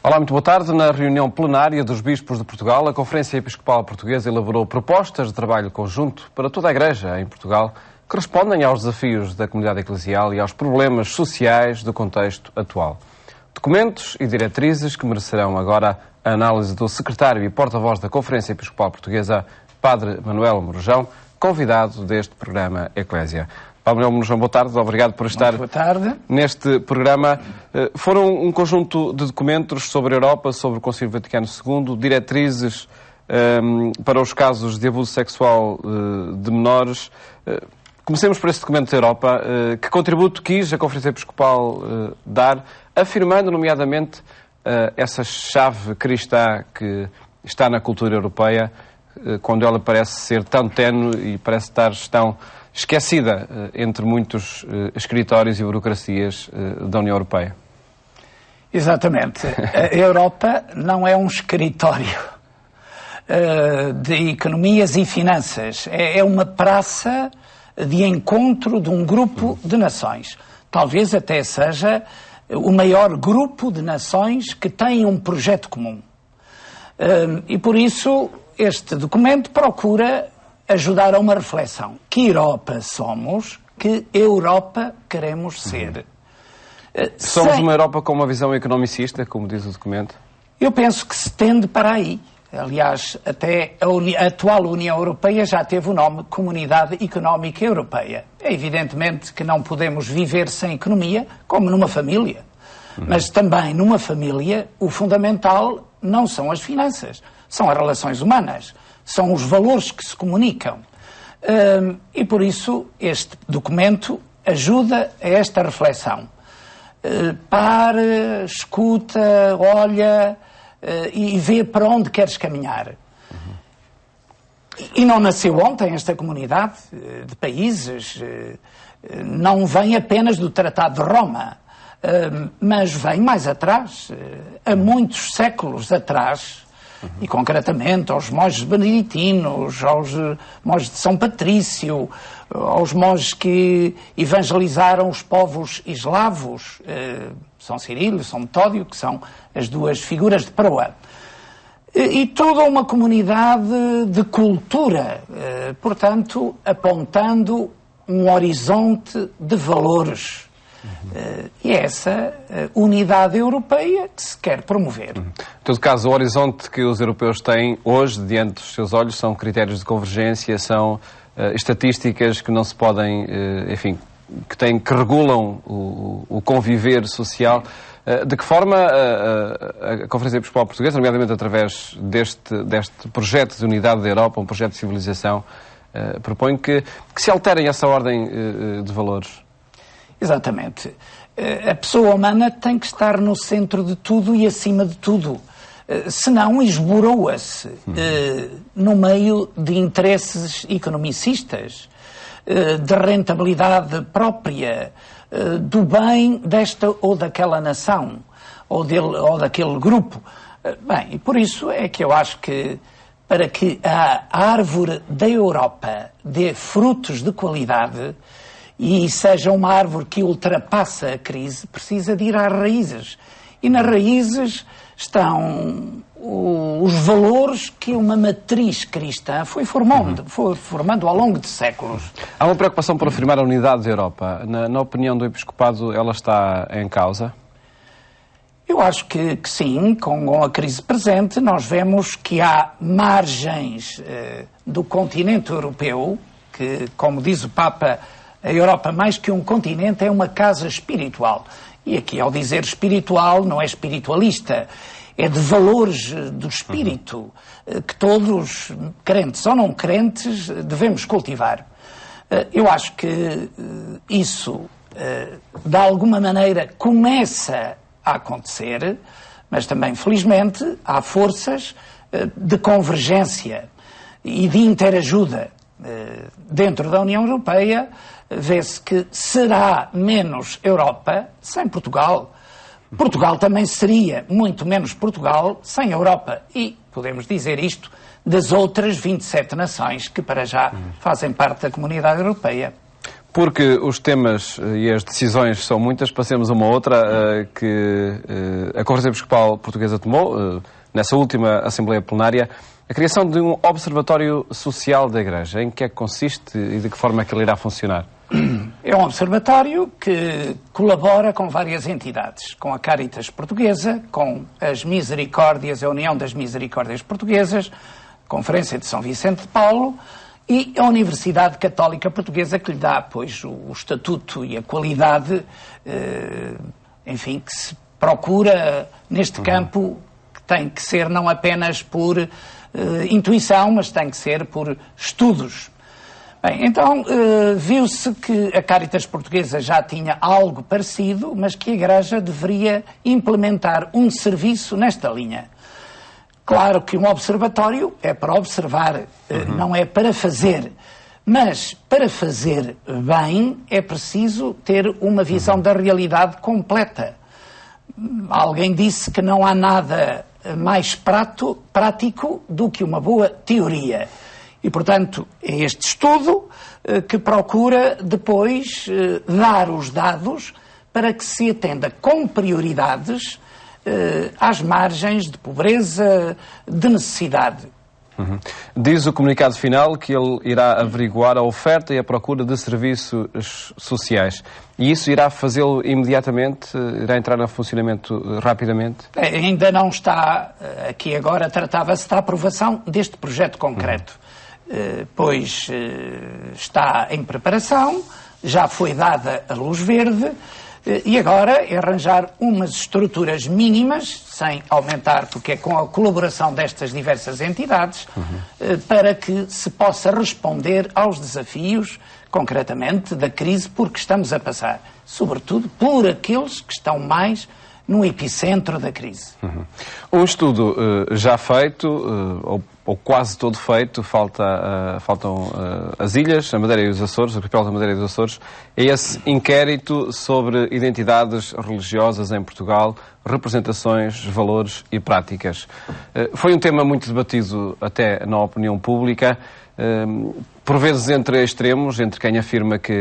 Olá, muito boa tarde. Na reunião plenária dos Bispos de Portugal, a Conferência Episcopal Portuguesa elaborou propostas de trabalho conjunto para toda a Igreja em Portugal que respondem aos desafios da comunidade eclesial e aos problemas sociais do contexto atual. Documentos e diretrizes que merecerão agora a análise do secretário e porta-voz da Conferência Episcopal Portuguesa, Padre Manuel Morujão, convidado deste programa Eclésia. Padre Manuel Morujão, boa tarde. Obrigado por estar neste programa. Foram um conjunto de documentos sobre a Europa, sobre o Concílio Vaticano II, diretrizes para os casos de abuso sexual de menores. Comecemos por esse documento da Europa. Que contributo quis a Conferência Episcopal dar, afirmando, nomeadamente, essa chave cristã que está na cultura europeia, quando ela parece ser tão ténue e parece estar tão esquecida entre muitos escritórios e burocracias da União Europeia? Exatamente. A Europa não é um escritório de economias e finanças. É uma praça de encontro de um grupo de nações. Talvez até seja o maior grupo de nações que tem um projeto comum. E por isso este documento procura ajudar a uma reflexão. Que Europa somos? Que Europa queremos ser? Somos uma Europa com uma visão economicista, como diz o documento? Eu penso que se tende para aí. Aliás, até a atual União Europeia já teve o nome Comunidade Económica Europeia. É evidentemente que não podemos viver sem economia, como numa família. Mas também numa família o fundamental não são as finanças, são as relações humanas. São os valores que se comunicam. E por isso este documento ajuda a esta reflexão. Para, escuta, olha e vê para onde queres caminhar. E não nasceu ontem esta comunidade de países. Não vem apenas do Tratado de Roma, mas vem mais atrás, há muitos séculos atrás. E concretamente aos monges beneditinos, aos monges de São Patrício, aos monges que evangelizaram os povos eslavos, São Cirilo, São Metódio, que são as duas figuras de proa. E toda uma comunidade de cultura, portanto, apontando um horizonte de valores. E é essa unidade europeia que se quer promover. Em todo caso, o horizonte que os europeus têm hoje diante dos seus olhos são critérios de convergência, são estatísticas que não se podem, enfim, que regulam o conviver social. De que forma a Conferência Episcopal Portuguesa, nomeadamente através deste projeto de unidade da Europa, um projeto de civilização, propõe que se alterem essa ordem de valores? Exatamente. A pessoa humana tem que estar no centro de tudo e acima de tudo. Senão esboroa-se no meio de interesses economicistas, de rentabilidade própria, do bem desta ou daquela nação, ou daquele grupo. Bem, e por isso é que eu acho que para que a árvore da Europa dê frutos de qualidade e seja uma árvore que ultrapassa a crise, precisa de ir às raízes. E nas raízes estão os valores que uma matriz cristã foi formando ao longo de séculos. Há uma preocupação por afirmar a unidade da Europa. Na opinião do Episcopado, ela está em causa? Eu acho que sim. Com a crise presente, nós vemos que há margens do continente europeu, que, como diz o Papa, a Europa, mais que um continente, é uma casa espiritual. E aqui, ao dizer espiritual, não é espiritualista, é de valores do espírito, que todos, crentes ou não crentes, devemos cultivar. Eu acho que isso, de alguma maneira, começa a acontecer, mas também, felizmente, há forças de convergência e de interajuda. Dentro da União Europeia, vê-se que será menos Europa sem Portugal. Portugal também seria muito menos Portugal sem Europa. E podemos dizer isto das outras 27 nações que para já fazem parte da Comunidade Europeia. Porque os temas e as decisões são muitas, passemos a uma outra que a Conferência Episcopal Portuguesa tomou, nessa última Assembleia Plenária, a criação de um Observatório Social da Igreja. Em que é que consiste e de que forma é que ele irá funcionar? É um observatório que colabora com várias entidades, com a Caritas Portuguesa, com as Misericórdias, a União das Misericórdias Portuguesas, a Conferência de São Vicente de Paulo e a Universidade Católica Portuguesa, que lhe dá, pois, o estatuto e a qualidade, enfim, que se procura neste campo, que tem que ser não apenas por intuição, mas tem que ser por estudos. Bem, então, viu-se que a Caritas Portuguesa já tinha algo parecido, mas que a Igreja deveria implementar um serviço nesta linha. Claro que um observatório é para observar, não é para fazer. Mas, para fazer bem, é preciso ter uma visão da realidade completa. Alguém disse que não há nada mais prático do que uma boa teoria. E, portanto, é este estudo que procura depois dar os dados para que se atenda com prioridades às margens de pobreza, de necessidade. Diz o comunicado final que ele irá averiguar a oferta e a procura de serviços sociais. E isso irá fazê-lo imediatamente? Irá entrar em funcionamento rapidamente? Ainda não está aqui agora, tratava-se da aprovação deste projeto concreto. Pois está em preparação, já foi dada a luz verde, e agora é arranjar umas estruturas mínimas, sem aumentar, porque é com a colaboração destas diversas entidades, para que se possa responder aos desafios, concretamente, da crise por que estamos a passar. Sobretudo por aqueles que estão mais no epicentro da crise. Um estudo já feito, ou quase todo feito, faltam as ilhas, a Madeira e os Açores, o arquipélago da Madeira e dos Açores, é esse inquérito sobre identidades religiosas em Portugal, representações, valores e práticas. Foi um tema muito debatido até na opinião pública, por vezes entre extremos, entre quem afirma que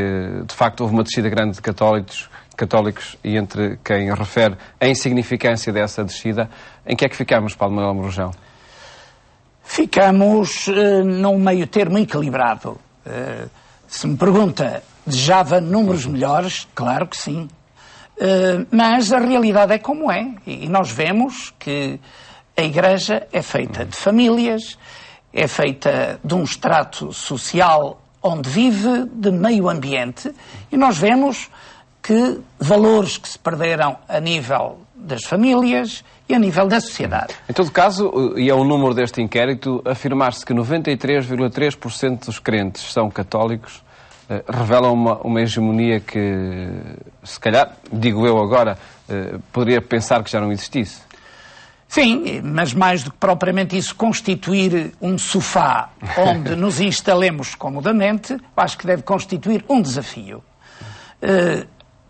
de facto houve uma descida grande de católicos e entre quem refere a insignificância dessa descida. Em que é que ficamos, Padre Manuel Mourojão? Ficamos num meio termo equilibrado. Se me pergunta, desejava números melhores? Claro que sim. Mas a realidade é como é. E nós vemos que a Igreja é feita de famílias, é feita de um extrato social onde vive, de meio ambiente, e nós vemos que valores que se perderam a nível das famílias e a nível da sociedade. Em todo caso, e é o número deste inquérito, afirmar-se que 93,3% dos crentes são católicos revela uma hegemonia que, se calhar, digo eu agora, poderia pensar que já não existisse. Sim, mas mais do que propriamente isso constituir um sofá onde nos instalemos comodamente, acho que deve constituir um desafio.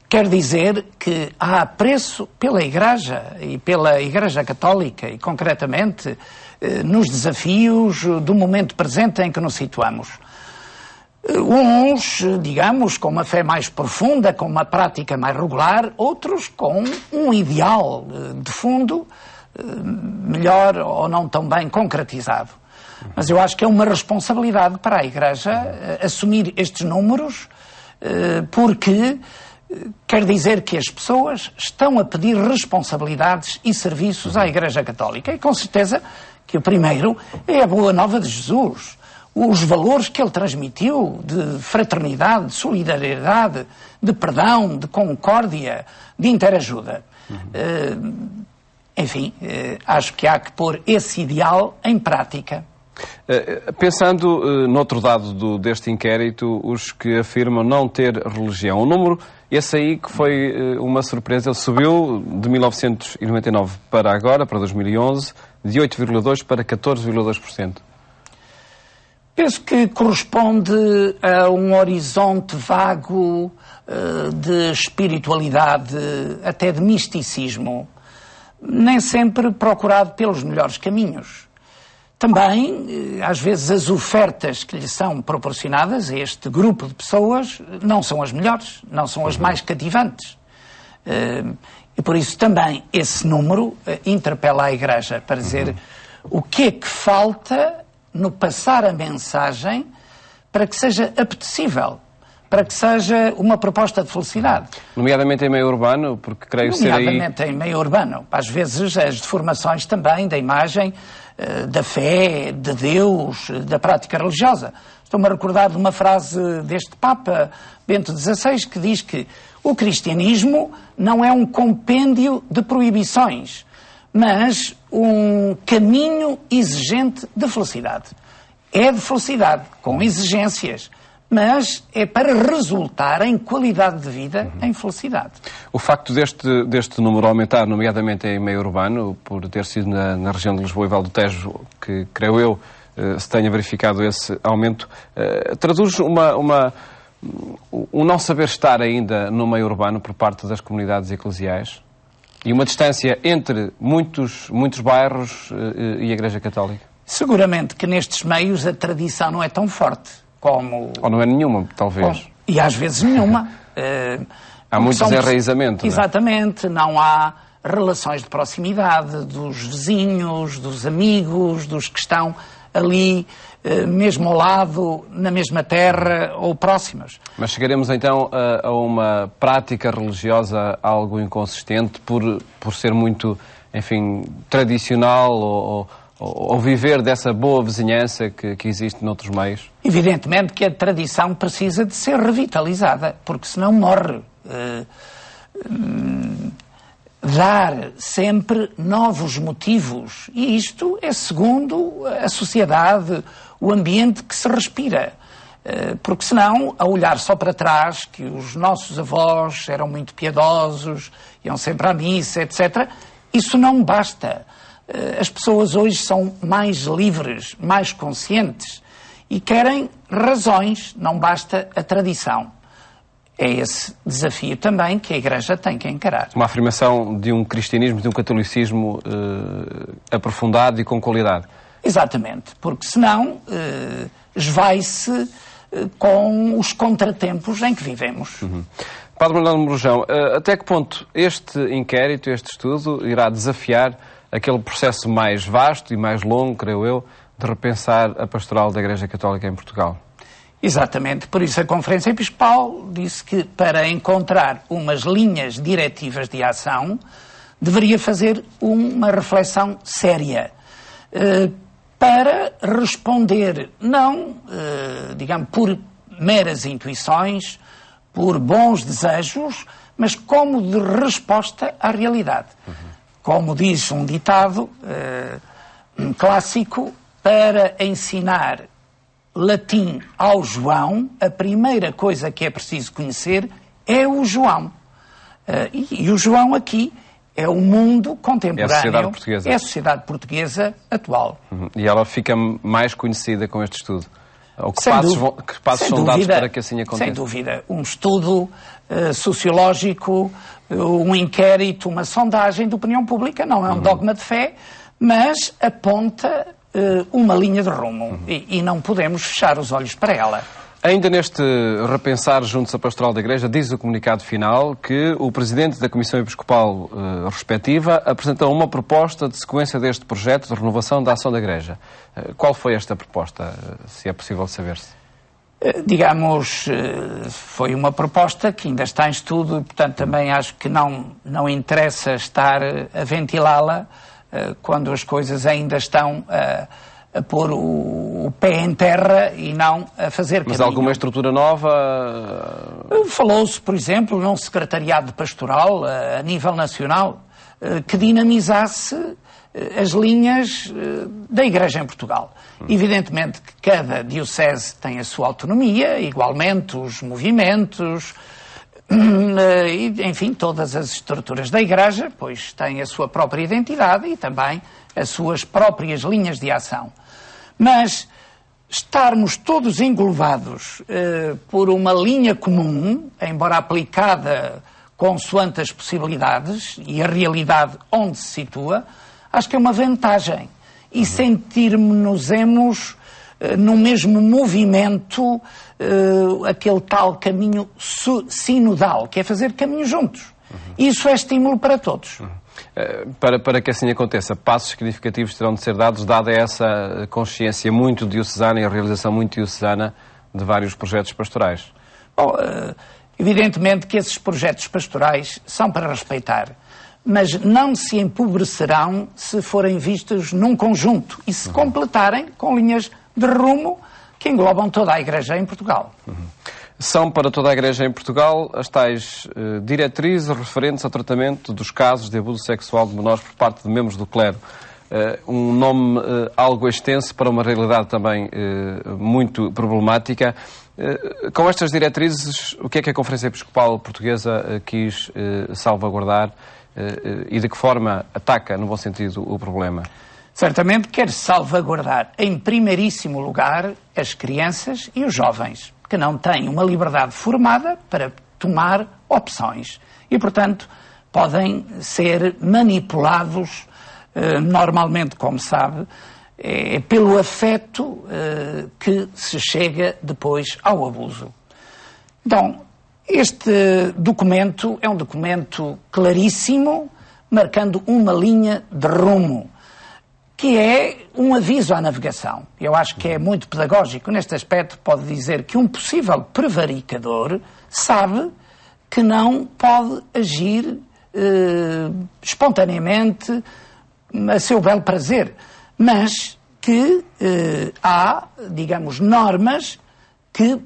Quer dizer que há apreço pela Igreja e pela Igreja Católica e, concretamente, nos desafios do momento presente em que nos situamos. Uns, digamos, com uma fé mais profunda, com uma prática mais regular, outros com um ideal de fundo melhor ou não tão bem concretizado. Mas eu acho que é uma responsabilidade para a Igreja assumir estes números, porque quer dizer que as pessoas estão a pedir responsabilidades e serviços à Igreja Católica. E com certeza que o primeiro é a boa nova de Jesus. Os valores que ele transmitiu de fraternidade, de solidariedade, de perdão, de concórdia, de interajuda. Enfim, acho que há que pôr esse ideal em prática. Pensando noutro dado deste inquérito, os que afirmam não ter religião, o número, esse aí que foi uma surpresa, ele subiu de 1999 para agora, para 2011, de 8,2% para 14,2%. Penso que corresponde a um horizonte vago de espiritualidade, até de misticismo, nem sempre procurado pelos melhores caminhos. Também, às vezes, as ofertas que lhe são proporcionadas a este grupo de pessoas não são as melhores, não são as mais cativantes. E por isso também esse número interpela a Igreja para dizer o que é que falta no passar a mensagem para que seja apetecível, para que seja uma proposta de felicidade. Nomeadamente em meio urbano, porque creio ser aí... Nomeadamente em meio urbano. Às vezes as deformações também da imagem, da fé, de Deus, da prática religiosa. Estou-me a recordar de uma frase deste Papa, Bento XVI, que diz que o cristianismo não é um compêndio de proibições, mas um caminho exigente de felicidade. É de felicidade, com exigências, mas é para resultar em qualidade de vida, em felicidade. O facto deste número aumentar, nomeadamente em meio urbano, por ter sido na região de Lisboa e Val do Tejo, que, creio eu, se tenha verificado esse aumento, traduz um não saber estar ainda no meio urbano por parte das comunidades eclesiais e uma distância entre muitos bairros e a Igreja Católica? Seguramente que nestes meios a tradição não é tão forte como... Ou não é nenhuma, talvez. E às vezes nenhuma. Há muito desenraizamento. Exatamente, não há relações de proximidade dos vizinhos, dos amigos, dos que estão ali, mesmo ao lado, na mesma terra ou próximas. Mas chegaremos então a uma prática religiosa algo inconsistente por ser muito, enfim, tradicional ou viver dessa boa vizinhança que existe noutros meios? Evidentemente que a tradição precisa de ser revitalizada, porque senão morre. Dar sempre novos motivos. E isto é segundo a sociedade, o ambiente que se respira. Porque senão, a olhar só para trás, que os nossos avós eram muito piedosos, iam sempre à missa, etc., isso não basta. As pessoas hoje são mais livres, mais conscientes e querem razões, não basta a tradição. É esse desafio também que a Igreja tem que encarar. Uma afirmação de um cristianismo, de um catolicismo aprofundado e com qualidade. Exatamente, porque senão esvai-se com os contratempos em que vivemos. Padre Manuel Morujão, até que ponto este inquérito, este estudo, irá desafiar aquele processo mais vasto e mais longo, creio eu, de repensar a pastoral da Igreja Católica em Portugal? Exatamente, por isso a Conferência Episcopal disse que para encontrar umas linhas diretivas de ação deveria fazer uma reflexão séria para responder não, digamos, por meras intuições, por bons desejos, mas como de resposta à realidade. Como diz um ditado clássico, para ensinar latim ao João, a primeira coisa que é preciso conhecer é o João. E o João aqui é o mundo contemporâneo. É a sociedade portuguesa. É a sociedade portuguesa atual. E ela fica mais conhecida com este estudo? Ou que passos são dados para que assim aconteça? Sem dúvida. Um estudo sociológico, um inquérito, uma sondagem de opinião pública, não é um dogma de fé, mas aponta uma linha de rumo e não podemos fechar os olhos para ela. Ainda neste repensar juntos a pastoral da Igreja, diz o comunicado final que o Presidente da Comissão Episcopal respectiva apresentou uma proposta de sequência deste projeto de renovação da ação da Igreja. Qual foi esta proposta, se é possível saber-se? Digamos, foi uma proposta que ainda está em estudo e, portanto, também acho que não interessa estar a ventilá-la quando as coisas ainda estão a pôr o pé em terra e não a fazer caminho. Mas alguma estrutura nova? Falou-se, por exemplo, num secretariado pastoral a nível nacional que dinamizasse as linhas da Igreja em Portugal. Evidentemente que cada diocese tem a sua autonomia, igualmente os movimentos, enfim, todas as estruturas da Igreja, pois têm a sua própria identidade e também as suas próprias linhas de ação. Mas estarmos todos englobados por uma linha comum, embora aplicada consoante as possibilidades e a realidade onde se situa, acho que é uma vantagem. e sentirmos-nos no mesmo movimento, aquele tal caminho sinodal, que é fazer caminho juntos. Isso é estímulo para todos. Para que assim aconteça, passos significativos terão de ser dados, dada essa consciência muito diocesana e a realização muito diocesana de vários projetos pastorais. Bom, evidentemente que esses projetos pastorais são para respeitar, mas não se empobrecerão se forem vistos num conjunto e se completarem com linhas de rumo que englobam toda a Igreja em Portugal. São para toda a Igreja em Portugal as tais diretrizes referentes ao tratamento dos casos de abuso sexual de menores por parte de membros do clero. Um nome algo extenso para uma realidade também muito problemática. Com estas diretrizes, o que é que a Conferência Episcopal Portuguesa quis salvaguardar e de que forma ataca, no bom sentido, o problema? Certamente quer salvaguardar, em primeiríssimo lugar, as crianças e os jovens, que não têm uma liberdade formada para tomar opções e, portanto, podem ser manipulados, normalmente, como sabe, pelo afeto que se chega depois ao abuso. Então, este documento é um documento claríssimo, marcando uma linha de rumo, que é um aviso à navegação. Eu acho que é muito pedagógico. Neste aspecto, pode dizer que um possível prevaricador sabe que não pode agir espontaneamente a seu belo prazer, mas que há, digamos, normas que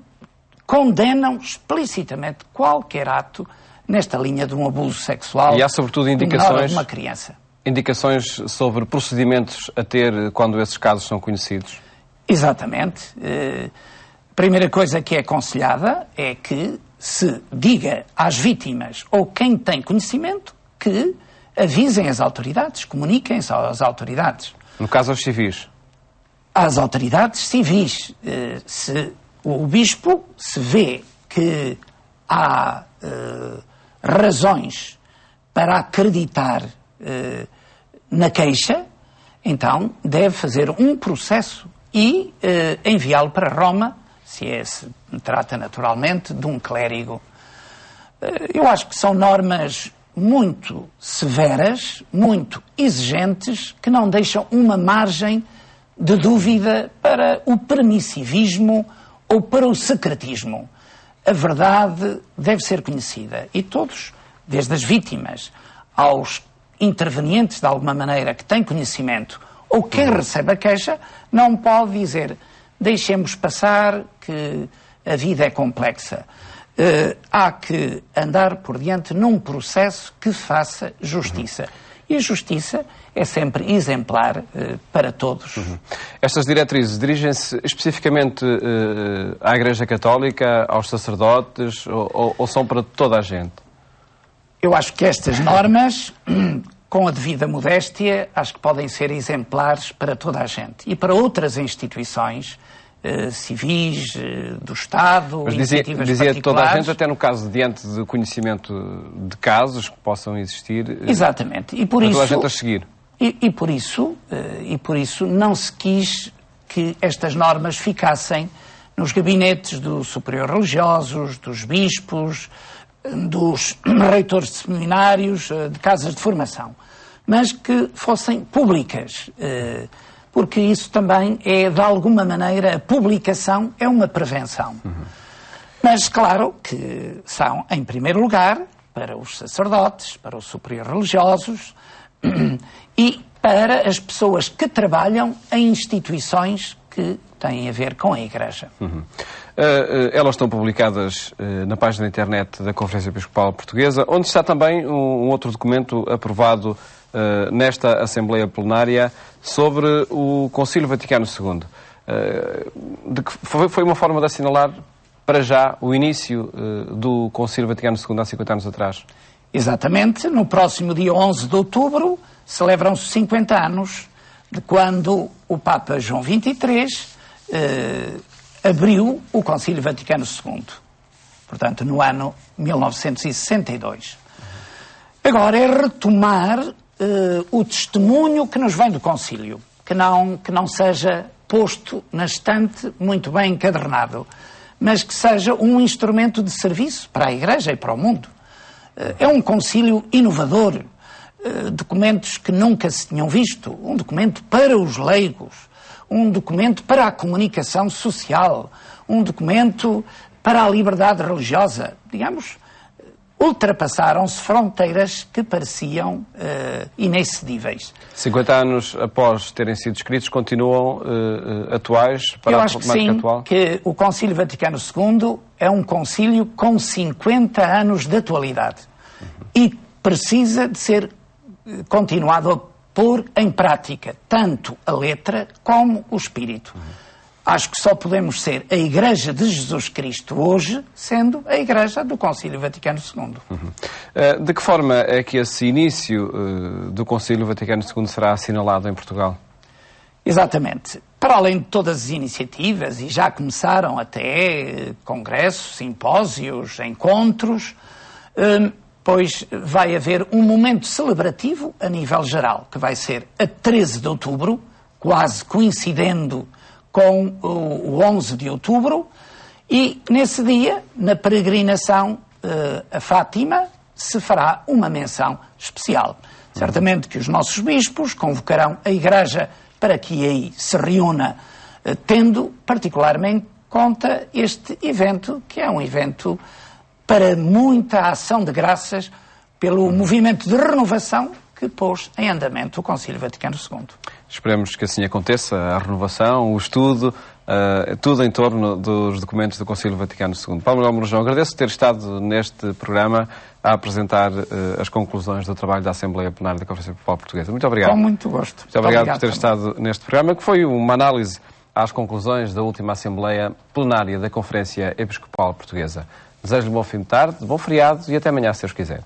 condenam explicitamente qualquer ato nesta linha de um abuso sexual e há, sobretudo, de uma criança. Indicações sobre procedimentos a ter quando esses casos são conhecidos? Exatamente. A primeira coisa que é aconselhada é que se diga às vítimas ou quem tem conhecimento que avisem as autoridades, comuniquem-se às autoridades. No caso, aos civis? Às autoridades civis. Se o bispo se vê que há razões para acreditar na queixa, então deve fazer um processo e enviá-lo para Roma, se trata naturalmente de um clérigo. Eu acho que são normas muito severas, muito exigentes, que não deixam uma margem de dúvida para o permissivismo ou para o secretismo. A verdade deve ser conhecida e todos, desde as vítimas aos intervenientes de alguma maneira que têm conhecimento ou quem recebe a queixa, não pode dizer deixemos passar que a vida é complexa. Há que andar por diante num processo que faça justiça. E a justiça é sempre exemplar para todos. Estas diretrizes dirigem-se especificamente à Igreja Católica, aos sacerdotes ou são para toda a gente? Eu acho que estas normas, com a devida modéstia, acho que podem ser exemplares para toda a gente. E para outras instituições civis, do Estado, mas iniciativas dizia particulares. Toda a gente, até no caso, diante do conhecimento de casos que possam existir. Exatamente. E por isso, toda a gente a seguir. E por isso não se quis que estas normas ficassem nos gabinetes dos superiores religiosos, dos bispos, dos reitores de seminários, de casas de formação, mas que fossem públicas, porque isso também é, de alguma maneira, a publicação é uma prevenção. Mas, claro, que são, em primeiro lugar, para os sacerdotes, para os superiores religiosos e para as pessoas que trabalham em instituições que têm a ver com a Igreja. Elas estão publicadas na página da internet da Conferência Episcopal Portuguesa, onde está também um outro documento aprovado nesta Assembleia Plenária sobre o Concílio Vaticano II. Foi uma forma de assinalar, para já, o início do Concílio Vaticano II há 50 anos atrás. Exatamente. No próximo dia 11 de outubro celebram-se 50 anos de quando o Papa João XXIII abriu o Concílio Vaticano II. Portanto, no ano 1962. Agora é retomar o testemunho que nos vem do Concílio. que não seja posto na estante muito bem encadernado, mas que seja um instrumento de serviço para a Igreja e para o mundo. É um concílio inovador, documentos que nunca se tinham visto, um documento para os leigos, um documento para a comunicação social, um documento para a liberdade religiosa. Digamos, ultrapassaram-se fronteiras que pareciam inexcedíveis. 50 anos após terem sido escritos, continuam atuais para a problemática atual? Eu acho que sim, que o Concílio Vaticano II é um concílio com 50 anos de atualidade e precisa de ser continuado a pôr em prática tanto a letra como o espírito. Acho que só podemos ser a Igreja de Jesus Cristo hoje, sendo a Igreja do Concílio Vaticano II. De que forma é que esse início do Concílio Vaticano II será assinalado em Portugal? Exatamente. Para além de todas as iniciativas, e já começaram até congressos, simpósios, encontros, pois vai haver um momento celebrativo a nível geral, que vai ser a 13 de outubro, quase coincidendo com o 11 de outubro, e nesse dia, na peregrinação a Fátima, se fará uma menção especial. Certamente que os nossos bispos convocarão a Igreja para que aí se reúna, tendo particularmente em conta este evento, que é um evento para muita ação de graças pelo movimento de renovação que pôs em andamento o Concílio Vaticano II. Esperemos que assim aconteça, a renovação, o estudo, tudo em torno dos documentos do Concílio Vaticano II. Paulo Manuel Mourojão, agradeço ter estado neste programa a apresentar as conclusões do trabalho da Assembleia Plenária da Conferência Episcopal Portuguesa. Muito obrigado. Com muito gosto. Muito obrigado por ter estado neste programa, que foi uma análise às conclusões da última Assembleia Plenária da Conferência Episcopal Portuguesa. Desejo-lhe um bom fim de tarde, bom feriado e até amanhã, se Deus quiser.